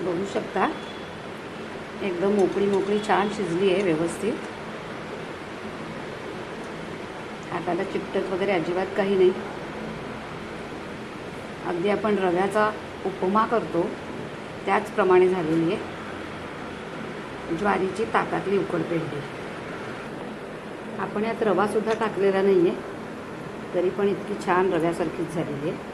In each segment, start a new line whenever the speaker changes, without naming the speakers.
बघू शकता एकदम मोकळी मोकळी छान शिजली आहे व्यवस्थित. हाताला चिकटत वगैरे अजिबात काही नाही. अगदी आपण रव्याचा उपमा करतो त्याचप्रमाणे झालेली आहे ज्वारीची ताकातली उकडपेंडी. आपण यात रवासुद्धा टाकलेला नाही आहे तरी पण इतकी छान रव्यासारखीच झालेली आहे.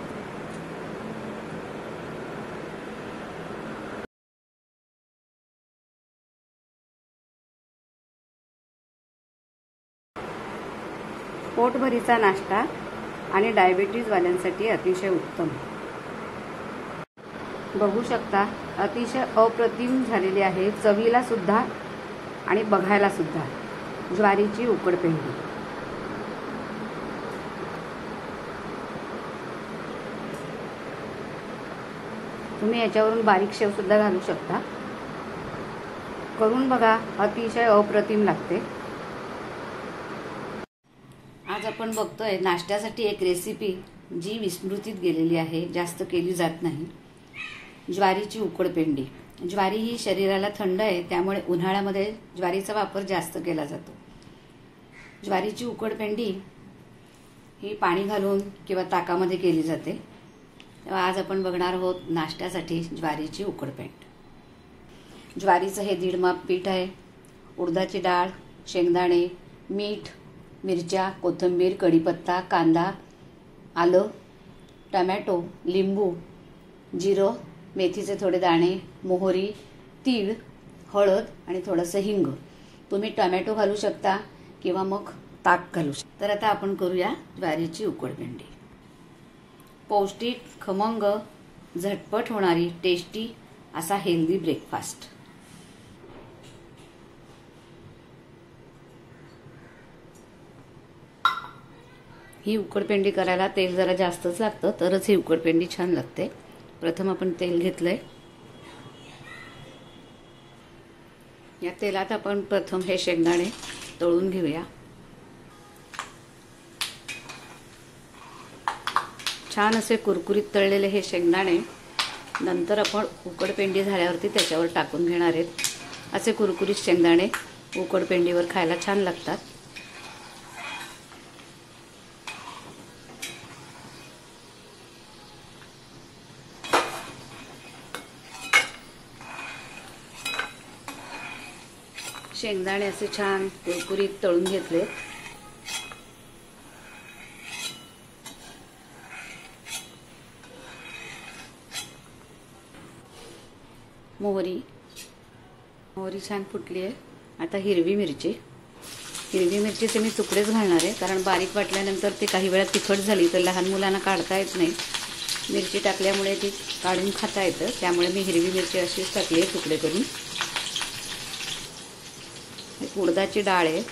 पोटभरीचा नाश्ता आणि डायबिटीजवाल्यांसाठी अतिशय उत्तम. बघू शकता अतिशय अप्रतिम झालेली आहे चवीला सुद्धा आणि बघायला सुद्धा ज्वारीची उकडपेंडी. तुम्ही याच्यावरून बारीक शेव सुद्धा घालू शकता. करून बघा, अतिशय अप्रतिम लागते. आज आपण बघतोय नाश्त्यासाठी एक रेसिपी जी विस्मृतीत गेलेली आहे, जास्त केली जात नाही. ज्वारीची उकडपेंडी. ज्वारी ही शरीराला थंड आहे त्यामुळे उन्हाळ्यामध्ये ज्वारीचा वापर जास्त केला जातो. ज्वारीची उकडपेंडी ही पाणी घालून किंवा ताकामध्ये केली जाते. तेव्हा आज आपण बघणार आहोत नाश्त्यासाठी ज्वारीची उकडपेंड. ज्वारीचं हे 1.5 माप पीठ आहे. उडदाची डाळ, शेंगदाणे, मीठ, मिरच्या, कोथिंबीर, कढीपत्ता, कांदा, आलं, टमॅटो, लिंबू, जिरं, मेथीचे थोडे दाणे, मोहरी, तीळ, हळद आणि थोडंसं हिंग. तुम्ही टमॅटो घालू शकता किंवा मग ताक घालू शकता. तर आता आपण करूया ज्वारीची उकडपेंडी. पौष्टिक, खमंग, झटपट होणारी, टेस्टी असा हेल्दी ब्रेकफास्ट. ही उकडपेंडी करायला तेल जरा जास्तच लागतं तरच ही उकडपेंडी छान लागते. प्रथम आपण तेल घेतलंय. या तेलात आपण प्रथम हे शेंगदाणे तळून घेऊया. छान असे कुरकुरीत तळलेले हे शेंगदाणे नंतर आपण उकडपेंडी झाल्यावरती त्याच्यावर टाकून घेणार आहेत. असे कुरकुरीत शेंगदाणे उकडपेंडीवर खायला छान लागतात. शेंगदाणे असे छान कुरकुरीत तळून घेतले. मोहरी छान फुटली आहे. आता हिरवी मिरचीचे मी तुकडेच घालणार आहे कारण बारीक वाटल्यानंतर ते काही वेळा तिखट झाली तर लहान मुलांना काढता येत नाही. मिरची टाकल्यामुळे ती काढून खाता येतं त्यामुळे मी हिरवी मिरची अशीच टाकली आहे तुकडे करून. उडदाची डाळ आहे.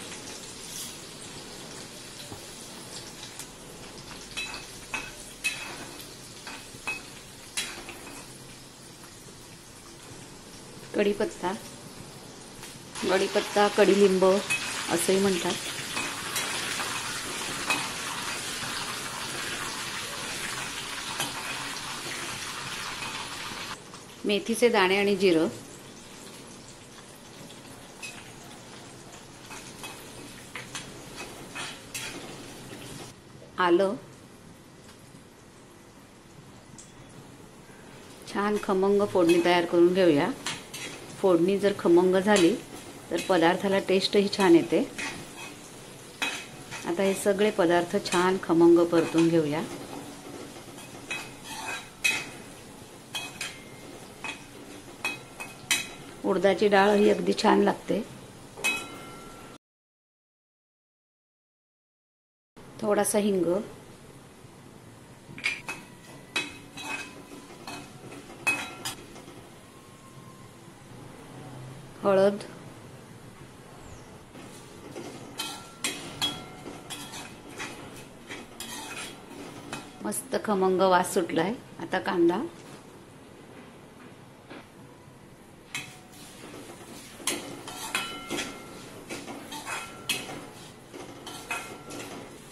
कढीपत्ता, कडीलिंब असंही म्हणतात. मेथीचे दाणे आणि जिरं, आलं, छान खमंग फोडणी तयार करून घेऊया. फोडणी जर खमंग झाली तर पदार्थाला टेस्टही छान येते. आता हे सगळे पदार्थ छान खमंग परतून घेऊया. उडदाची डाळ ही अगदी छान लागते. थोडासा हिंग, हळद, मस्त खमंग वास सुटलाय. आता कांदा,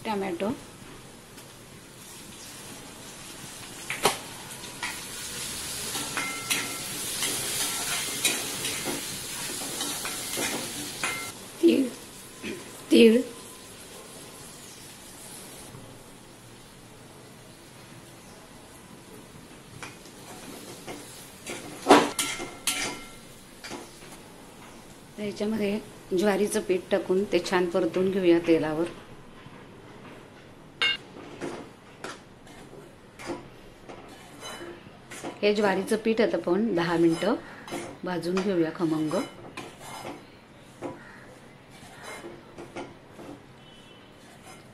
टमॅटो, तीळ, ह्याच्यामध्ये ज्वारीचं पीठ टाकून ते छान परतून घेऊया तेलावर. हे ज्वारीचं पीठ आता आपण 10 मिनिटं भाजून घेऊया खमंग.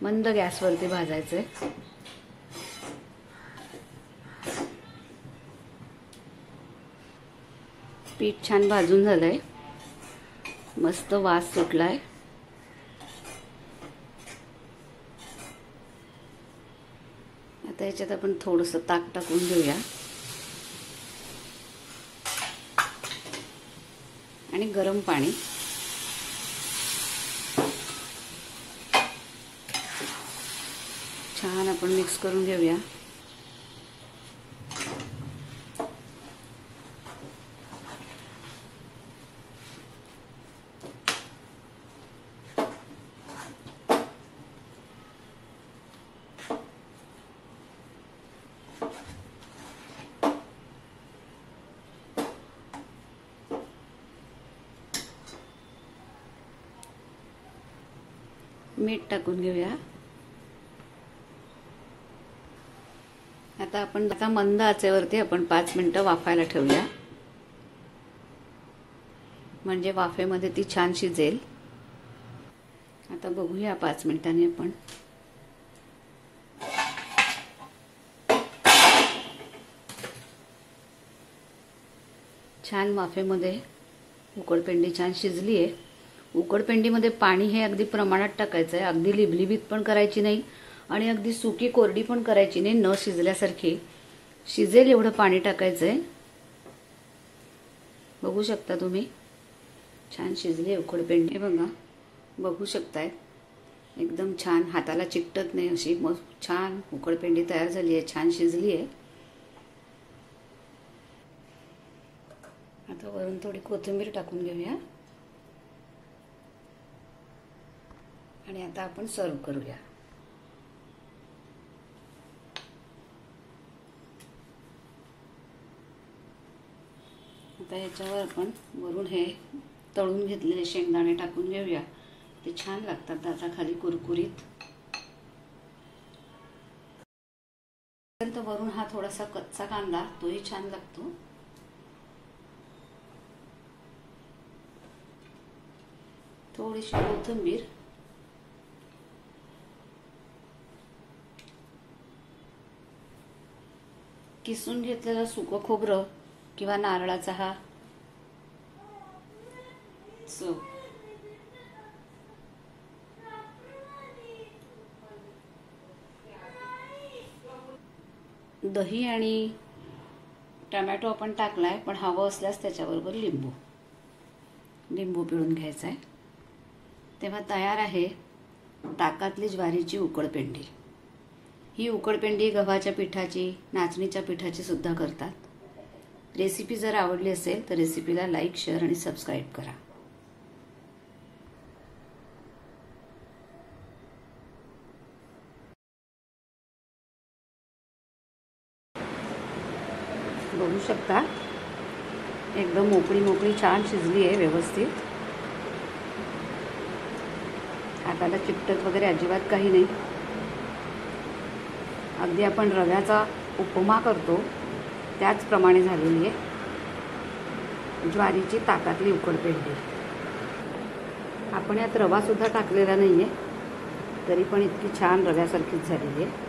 मंद गॅसवरती भाजायचंय. पीठ छान भाजून झालंय, मस्त वास सुटलाय. आता याच्यात आपण थोडंसं ताक टाकून घेऊया आणि गरम पाणी. छान आपण मिक्स करून घेऊया. मीठ टाकून घेऊया. आता मंद आचेवरती आपण 5 मिनिटं वाफायला ठेवूया, म्हणजे वाफेमध्ये ती छान शिजेल. आता बघूया 5 मिनिटांनी आपण. छान वाफेमध्ये उकडपेंडी छान शिजली आहे. उकडपेंडीमध्ये पाणी हे अगदी प्रमाणात टाकायचं आहे. अगदी लिबलिबीत पण करायची नाही आणि अगदी सुकी कोरडी पण करायची नाही, न शिजल्यासारखी. शिजेल एवढं पाणी टाकायचं आहे. बघू शकता तुम्ही, छान शिजली आहे उकडपेंडी. हे बघा, बघू शकताय, एकदम छान हाताला चिकटत नाही अशी मग छान उकडपेंडी तयार झाली आहे, छान शिजली आहे. आता वरून थोडी कोथिंबीर टाकून घेऊया आणि आता आपण सर्व करूया. आता ह्याच्यावर आपण वरून हे तळून घेतलेले शेंगदाणे टाकून घेऊया. ते छान लागतात आता खाली कुरकुरीत. वरून हा थोडासा कच्चा कांदा, तोही छान लागतो. थोडीशी कोथिंबीर, किसून घेतलेलं सुकं खोबरं किंवा नारळाचा हा चव, दही आणि टोमॅटो आपण टाकलाय, पण हवं असल्यास त्याच्याबरोबर लिंबू पिळून घ्यायचा आहे. तेव्हा तयार आहे ताकातली ज्वारीची उकडपेंडी. ही उकडपेंडी गव्हाच्या पिठाची, नाचणीच्या पिठाची सुद्धा करतात. रेसिपी जर आवडली असेल तर रेसिपीला लाईक, शेअर आणि सबस्क्राईब करा. बघू शकता, एकदम मोकळी छान शिजली आहे व्यवस्थित. हाताला चिकटत वगैरे अजिबात काही नाही. अगदी आपण रव्याचा उपमा करतो त्याचप्रमाणे झालेली आहे ज्वारीची ताकातली उकडपेंडी. आपण यात रवा सुद्धा टाकलेला नाहीये, तरी पण इतकी छान रव्यासारखीच झालेली आहे.